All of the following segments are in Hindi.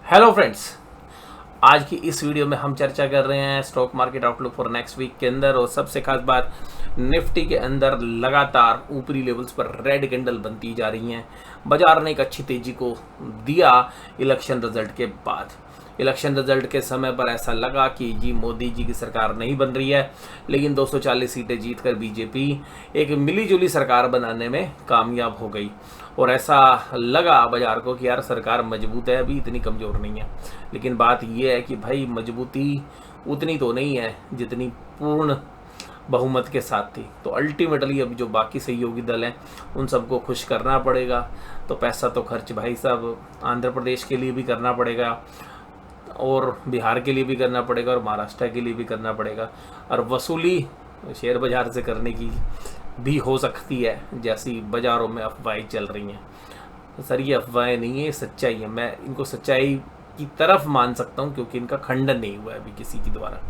हेलो फ्रेंड्स, आज की इस वीडियो में हम चर्चा कर रहे हैं stock market outlook for next week के अंदर। और सबसे खास बात, निफ्टी के अंदर लगातार ऊपरी लेवल्स पर रेड कैंडल बनती जा रही हैं। बाजार ने एक अच्छी तेजी को दिया इलेक्शन रिजल्ट के बाद। इलेक्शन रिजल्ट के समय पर ऐसा लगा कि जी मोदी जी की सरकार नहीं बन रही है, लेकिन 240 सीटें जीतकर बीजेपी एक मिलीजुली सरकार बनाने में कामयाब हो गई। और ऐसा लगा बाजार को कि यार सरकार मजबूत है, अभी इतनी कमज़ोर नहीं है। लेकिन बात यह है कि भाई मजबूती उतनी तो नहीं है जितनी पूर्ण बहुमत के साथ थी। तो अल्टीमेटली अब जो बाकी सहयोगी दल हैं उन सबको खुश करना पड़ेगा। तो पैसा तो खर्च भाई साहब आंध्र प्रदेश के लिए भी करना पड़ेगा, और बिहार के लिए भी करना पड़ेगा, और महाराष्ट्र के लिए भी करना पड़ेगा। और वसूली शेयर बाजार से करने की भी हो सकती है, जैसी बाज़ारों में अफवाहें चल रही हैं। सर ये अफवाहें नहीं है, सच्चाई है। मैं इनको सच्चाई की तरफ मान सकता हूँ क्योंकि इनका खंडन नहीं हुआ है अभी किसी के द्वारा।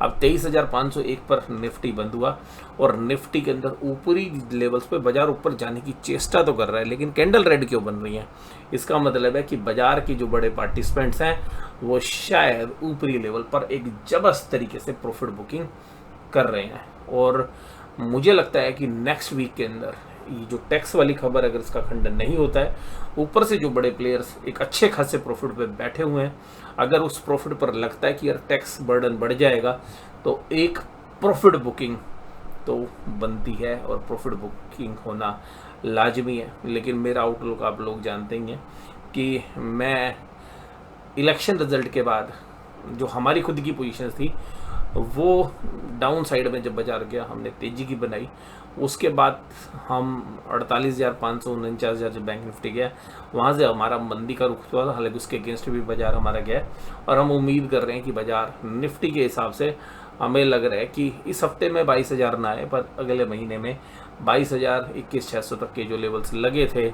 अब 23,501 पर निफ्टी बंद हुआ, और निफ्टी के अंदर ऊपरी लेवल्स पे बाजार ऊपर जाने की चेष्टा तो कर रहा है, लेकिन कैंडल रेड क्यों बन रही है? इसका मतलब है कि बाजार के जो बड़े पार्टिसिपेंट्स हैं वो शायद ऊपरी लेवल पर एक जबरदस्त तरीके से प्रॉफिट बुकिंग कर रहे हैं। और मुझे लगता है कि नेक्स्ट वीक के अंदर ये जो टैक्स वाली खबर, अगर इसका खंडन नहीं होता है, ऊपर से जो बड़े प्लेयर्स एक अच्छे खासे प्रॉफिट पे बैठे हुए हैं, अगर उस प्रॉफिट पर लगता है कि यार टैक्स बर्डन बढ़ जाएगा, तो एक प्रॉफिट बुकिंग तो बनती है और प्रॉफिट बुकिंग होना लाजमी है। लेकिन मेरा आउटलुक आप लोग जानते ही हैं कि मैं इलेक्शन रिजल्ट के बाद जो हमारी खुद की पोजीशन थी वो डाउन साइड में जब बाजार गया, हमने तेजी की बनाई। उसके बाद हम 48,500 49,000 जब बैंक निफ्टी गया, वहाँ से हमारा मंदी का रुख हुआ था। हालांकि उसके अगेंस्ट भी बाजार हमारा गया, और हम उम्मीद कर रहे हैं कि बाजार निफ्टी के हिसाब से हमें लग रहा है कि इस हफ्ते में 22,000 ना आए, पर अगले महीने में 22,000 21,600 तक के जो लेवल्स लगे थे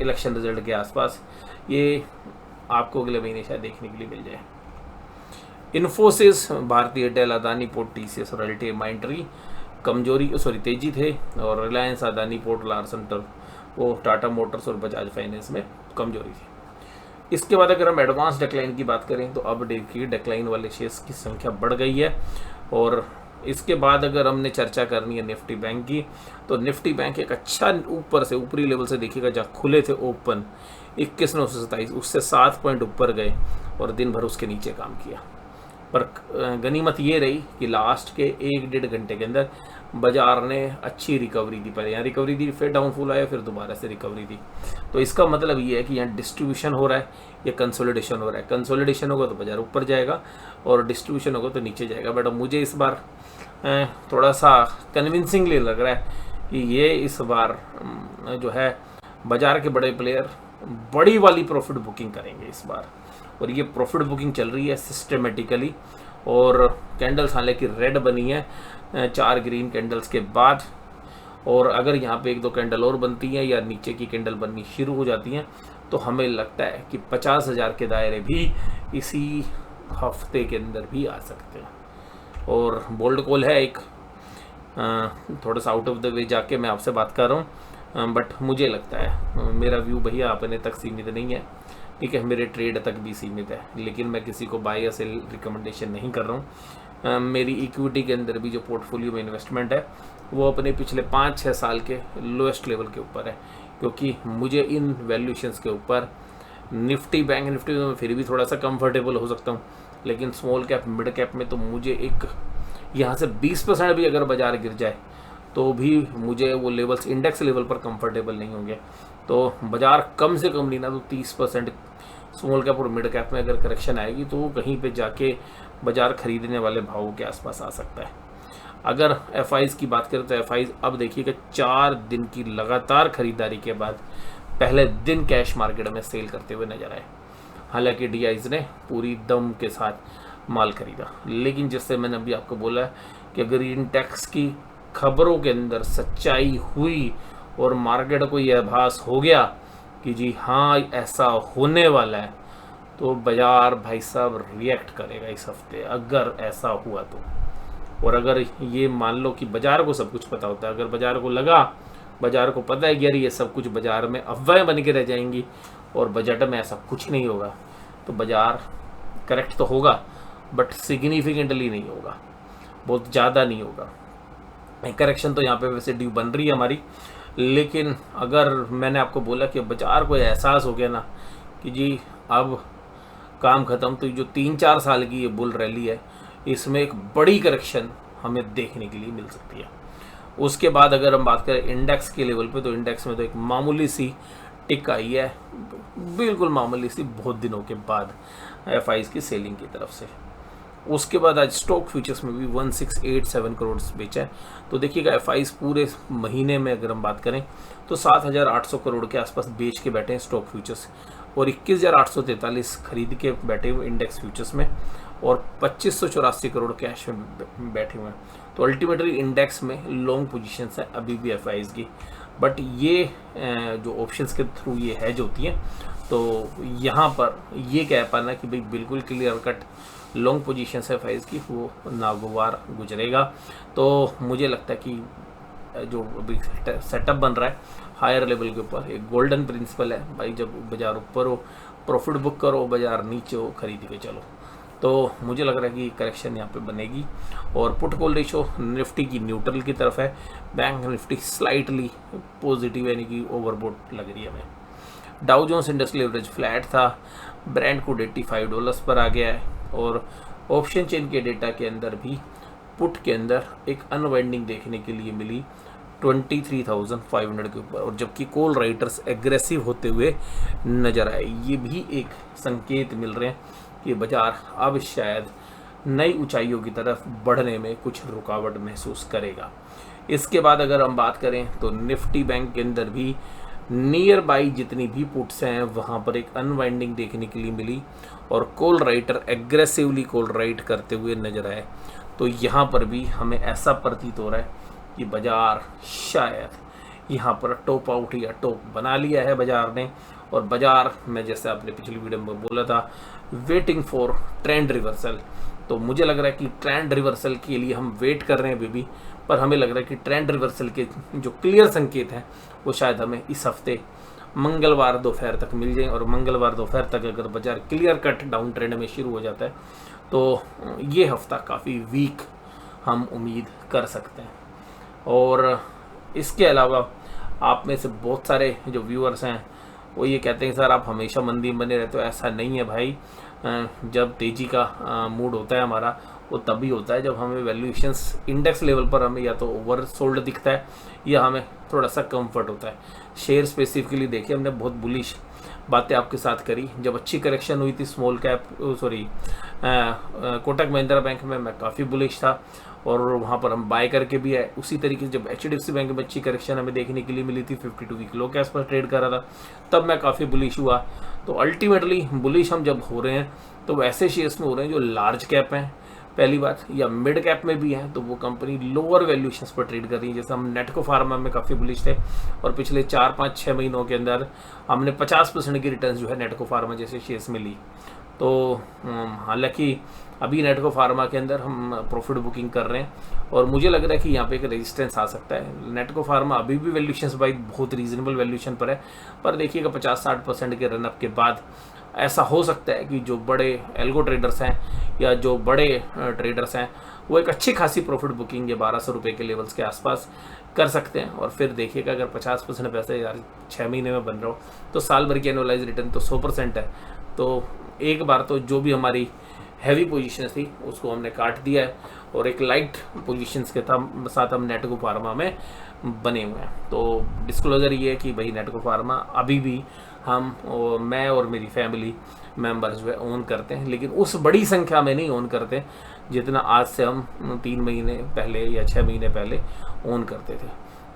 इलेक्शन रिजल्ट के आसपास, ये आपको अगले महीने शायद देखने के लिए मिल जाए। इन्फोसिस, भारतीय एयरटेल, अदानी पोर्ट, टीसीएस और एलटीआई माइंट्री तेजी थे। और रिलायंस, अदानी पोर्ट, लार्सन वो टाटा मोटर्स और बजाज फाइनेंस में कमजोरी थी। इसके बाद अगर हम एडवांस डिक्लाइन की बात करें तो अब देखिए डिक्लाइन वाले शेयर्स की संख्या बढ़ गई है। और इसके बाद अगर हमने चर्चा करनी है निफ्टी बैंक की, तो निफ्टी बैंक एक अच्छा ऊपर से ऊपरी लेवल से देखिएगा, जहाँ खुले थे ओपन 21,927, उससे 7 पॉइंट ऊपर गए और दिन भर उसके नीचे काम किया। पर गनीमत ये रही कि लास्ट के 1-1.5 घंटे के अंदर बाजार ने अच्छी रिकवरी दी। पर यहाँ रिकवरी दी, फिर डाउनफॉल आया, फिर दोबारा से रिकवरी दी। तो इसका मतलब ये है कि यहाँ डिस्ट्रीब्यूशन हो रहा है या कंसोलिडेशन हो रहा है। कंसोलिडेशन होगा तो बाजार ऊपर जाएगा, और डिस्ट्रीब्यूशन होगा तो नीचे जाएगा। बट मुझे इस बार थोड़ा सा कन्विंसिंगली लग रहा है कि ये इस बार जो है बाजार के बड़े प्लेयर बड़ी वाली प्रॉफिट बुकिंग करेंगे इस बार। और ये प्रॉफिट बुकिंग चल रही है सिस्टमेटिकली, और कैंडल्स हालांकि रेड बनी है 4 ग्रीन कैंडल्स के बाद। और अगर यहाँ पे 1-2 कैंडल और बनती हैं या नीचे की कैंडल बननी शुरू हो जाती हैं, तो हमें लगता है कि 50,000 के दायरे भी इसी हफ्ते के अंदर भी आ सकते हैं। और बोल्ड कॉल है एक, थोड़ा सा आउट ऑफ द वे जाके मैं आपसे बात कर रहा हूँ, बट मुझे लगता है मेरा व्यू भैया अपने तक सीमित नहीं है, ठीक है, मेरे ट्रेड तक भी सीमित है। लेकिन मैं किसी को बाय या सेल रिकमेंडेशन नहीं कर रहा हूँ। मेरी इक्विटी के अंदर भी जो पोर्टफोलियो में इन्वेस्टमेंट है वो अपने पिछले 5-6 साल के लोएस्ट लेवल के ऊपर है, क्योंकि मुझे इन वैल्यूएशंस के ऊपर निफ्टी में फिर भी थोड़ा सा कंफर्टेबल हो सकता हूँ, लेकिन स्मॉल कैप मिड कैप में तो मुझे एक यहाँ से 20% भी अगर बाजार गिर जाए तो भी मुझे वो लेवल्स इंडेक्स लेवल पर कंफर्टेबल नहीं होंगे। तो बाजार कम से कम नहीं ना तो 30% स्मॉल कैप और मिड कैप में अगर करेक्शन आएगी तो कहीं पे जाके बाजार खरीदने वाले भावों के आसपास आ सकता है। अगर एफआईज की बात करें तो एफआईज अब देखिए कि 4 दिन की लगातार खरीदारी के बाद पहले दिन कैश मार्केट में सेल करते हुए नजर आए। हालांकि डीआईज ने पूरी दम के साथ माल खरीदा, लेकिन जिससे मैंने अभी आपको बोला कि अगर इन टैक्स की खबरों के अंदर सच्चाई हुई और मार्केट को यह आभास हो गया कि जी हाँ ऐसा होने वाला है, तो बाजार भाई साहब रिएक्ट करेगा इस हफ्ते, अगर ऐसा हुआ तो। और अगर ये मान लो कि बाजार को सब कुछ पता होता है, अगर बाजार को लगा, बाजार को पता है कि यार ये सब कुछ बाजार में अफवाहें बन के रह जाएंगी और बजट में ऐसा कुछ नहीं होगा, तो बाज़ार करेक्ट तो होगा बट सिग्निफिकेंटली नहीं होगा, बहुत ज़्यादा नहीं होगा। करेक्शन तो यहाँ पे वैसे ड्यू बन रही है हमारी, लेकिन अगर मैंने आपको बोला कि बाज़ार को एहसास हो गया ना कि जी अब काम ख़त्म, तो जो 3-4 साल की ये बुल रैली है इसमें एक बड़ी करेक्शन हमें देखने के लिए मिल सकती है। उसके बाद अगर हम बात करें इंडेक्स के लेवल पे, तो इंडेक्स में तो एक मामूली सी टिक आई है, बिल्कुल मामूली सी, बहुत दिनों के बाद एफआईज की सेलिंग की तरफ से। उसके बाद आज स्टॉक फ्यूचर्स में भी 1687 करोड़ बेचा है। तो देखिएगा एफआईज पूरे महीने में अगर हम बात करें तो 7800 करोड़ के आसपास बेच के बैठे हैं स्टॉक फ्यूचर्स, और 21,843 खरीद के बैठे हुए इंडेक्स फ्यूचर्स में, और 2584 करोड़ कैश में बैठे हुए हैं। तो अल्टीमेटली इंडेक्स में लॉन्ग पोजीशंस है अभी भी एफआईज की, बट ये जो ऑप्शंस के थ्रू ये हैज होती हैं, तो यहाँ पर ये कह पाना कि भाई बिल्कुल क्लियर कट लॉन्ग पोजीशंस है एफआईज की, वो नागवार गुजरेगा। तो मुझे लगता है कि जो अभी सेटअप बन रहा है हायर लेवल के ऊपर, एक गोल्डन प्रिंसिपल है भाई, जब बाजार ऊपर हो प्रॉफिट बुक करो, बाजार नीचे हो खरीद के चलो। तो मुझे लग रहा है कि करेक्शन यहाँ पे बनेगी। और पुट कॉल रेशो निफ्टी की न्यूट्रल की तरफ है, बैंक निफ्टी स्लाइटली पॉजिटिव यानी कि ओवरबोट लग रही है हमें। Dow Jones industrial average flat था, ब्रांड कोड $85 पर आ गया है, और ऑप्शन चेन के डेटा के अंदर भी पुट के अंदर एक अनवाइंडिंग देखने के लिए मिली 23,500 के ऊपर, और जबकि कॉल राइटर्स एग्रेसिव होते हुए नजर आए। ये भी एक संकेत मिल रहे हैं कि बाजार अब शायद नई ऊंचाइयों की तरफ बढ़ने में कुछ रुकावट महसूस करेगा। इसके बाद अगर हम बात करें तो निफ्टी बैंक के अंदर भी नियर बाई जितनी भी पुट्स हैं वहाँ पर एक अनवाइंडिंग देखने के लिए मिली, और call writer aggressively call right करते हुए नजर आए। तो यहाँ पर भी हमें ऐसा प्रतीत हो रहा है कि बाजार शायद यहाँ पर टॉप आउट या टॉप बना लिया है बाजार ने, और बाजार में जैसे आपने पिछली वीडियो में बोला था वेटिंग फॉर ट्रेंड रिवर्सल, तो मुझे लग रहा है कि ट्रेंड रिवर्सल के लिए हम वेट कर रहे हैं अभी भी, पर हमें लग रहा है कि ट्रेंड रिवर्सल के जो क्लियर संकेत हैं वो शायद हमें इस हफ्ते मंगलवार दोपहर तक मिल जाए, और मंगलवार दोपहर तक अगर बाजार क्लियर कट डाउन ट्रेंड में शुरू हो जाता है तो ये हफ्ता काफ़ी वीक हम उम्मीद कर सकते हैं। और इसके अलावा आप में से बहुत सारे जो व्यूअर्स हैं वो ये कहते हैं सर आप हमेशा मंदी में बने रहते हो। ऐसा नहीं है भाई, जब तेज़ी का मूड होता है हमारा वो तभी होता है जब हमें वैल्यूएशंस इंडेक्स लेवल पर हमें या तो ओवर सोल्ड दिखता है या हमें थोड़ा सा कंफर्ट होता है। शेयर स्पेसिफिकली देखिए, हमने बहुत बुलिश बातें आपके साथ करी जब अच्छी करेक्शन हुई थी small cap Kotak Mahindra bank में मैं काफ़ी बुलिश था, और वहाँ पर हम बाय करके भी है। उसी तरीके से जब HDFC बैंक में अच्छी करेक्शन हमें देखने के लिए मिली थी 52 वीक लो के आसपास ट्रेड कर रहा था, तब मैं काफ़ी बुलिश हुआ। तो अल्टीमेटली बुलिश हम जब हो रहे हैं तो वैसे शेयर्स में हो रहे हैं जो लार्ज कैप हैं पहली बात, या मिड कैप में भी हैं तो वो कंपनी लोअर वैल्यूएशंस पर ट्रेड कर रही है। जैसे हम नेटको फार्मा में काफ़ी बुलिश थे, और पिछले 4-5-6 महीनों के अंदर हमने 50% की रिटर्न जो है नेटको फार्मा जैसे शेयर्स में ली। तो हालांकि अभी नेटको फार्मा के अंदर हम प्रॉफिट बुकिंग कर रहे हैं, और मुझे लग रहा है कि यहाँ पे एक रेजिस्टेंस आ सकता है। नेटको फार्मा अभी भी वैल्यूएशंस भाई बहुत रीजनेबल वैल्यूएशन पर है, पर देखिएगा 50-60% के रनअप के बाद ऐसा हो सकता है कि जो बड़े एल्गो ट्रेडर्स हैं या जो बड़े ट्रेडर्स हैं वो एक अच्छी खासी प्रॉफिट बुकिंग ये 1200 रुपये के लेवल्स के आसपास कर सकते हैं। और फिर देखिएगा अगर 50% पैसे यार 6 महीने में बन रहा हो तो साल भर की एनुअलाइज रिटर्न तो 100% है। तो एक बार तो जो भी हमारी हैवी पोजीशन थी उसको हमने काट दिया है, और एक लाइट पोजीशंस के साथ हम नेटको फार्मा में बने हुए हैं। तो डिस्क्लोजर ये है कि भाई नेटको फार्मा अभी भी मैं और मेरी फैमिली मेंबर्स जो है ओन करते हैं, लेकिन उस बड़ी संख्या में नहीं ओन करते जितना आज से हम 3 महीने पहले या 6 महीने पहले ओन करते थे।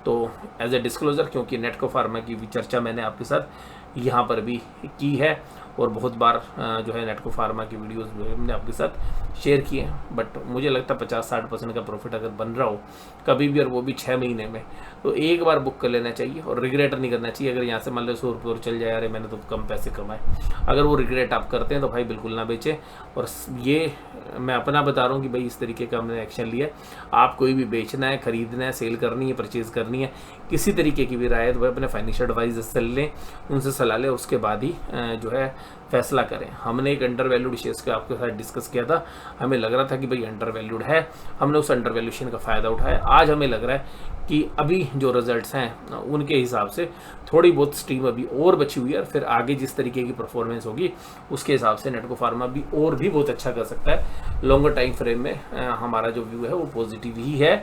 तो एज ए डिस्क्लोजर, क्योंकि नेटको फार्मा की भी चर्चा मैंने आपके साथ यहाँ पर भी की है, और बहुत बार जो है नेटको फार्मा की वीडियोस जो है हमने आपके साथ शेयर किए हैं, बट मुझे लगता है 50-60% का प्रॉफिट अगर बन रहा हो कभी भी और वो भी 6 महीने में, तो एक बार बुक कर लेना चाहिए और रिग्रेट नहीं करना चाहिए। अगर यहाँ से मान लो 100 रुपये और चल जाए, अरे मैंने तो कम पैसे कमाए, अगर वो रिग्रेट आप करते हैं तो भाई बिल्कुल ना बेचें। और ये मैं अपना बता रहा हूँ कि भाई इस तरीके का हमने एक्शन लिया। आप कोई भी बेचना है, खरीदना है, सेल करनी है, परचेज़ करनी है, किसी तरीके की भी राय है तो भाई अपने फाइनेंशियल एडवाइजर से लें, उनसे सलाह लें, उसके बाद ही जो है फैसला करें। हमने एक अंडर वैल्यूड शेयर्स को आपके साथ डिस्कस किया था, हमें लग रहा था कि भाई अंडर वैल्यूड है, हमने उस अंडर वैल्यूशन का फ़ायदा उठाया। आज हमें लग रहा है कि अभी जो रिजल्ट्स हैं उनके हिसाब से थोड़ी बहुत स्टीम अभी और बची हुई है, और फिर आगे जिस तरीके की परफॉर्मेंस होगी उसके हिसाब से नेटको फार्मा भी और भी बहुत अच्छा कर सकता है। लॉन्गर टाइम फ्रेम में हमारा जो व्यू है वो पॉजिटिव ही है,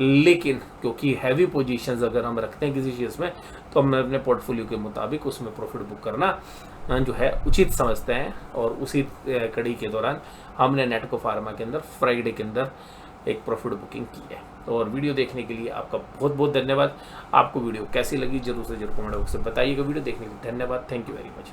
लेकिन क्योंकि हैवी पोजीशंस अगर हम रखते हैं किसी चीज़ में तो हम अपने पोर्टफोलियो के मुताबिक उसमें प्रॉफिट बुक करना जो है उचित समझते हैं। और उसी कड़ी के दौरान हमने नेटको फार्मा के अंदर फ्राइडे के अंदर एक प्रॉफिट बुकिंग की है। और वीडियो देखने के लिए आपका बहुत बहुत धन्यवाद। आपको वीडियो कैसी लगी जरूर से जरूर कमेंट बॉक्स में बताइएगा। वीडियो देखने के लिए धन्यवाद। Thank you very much.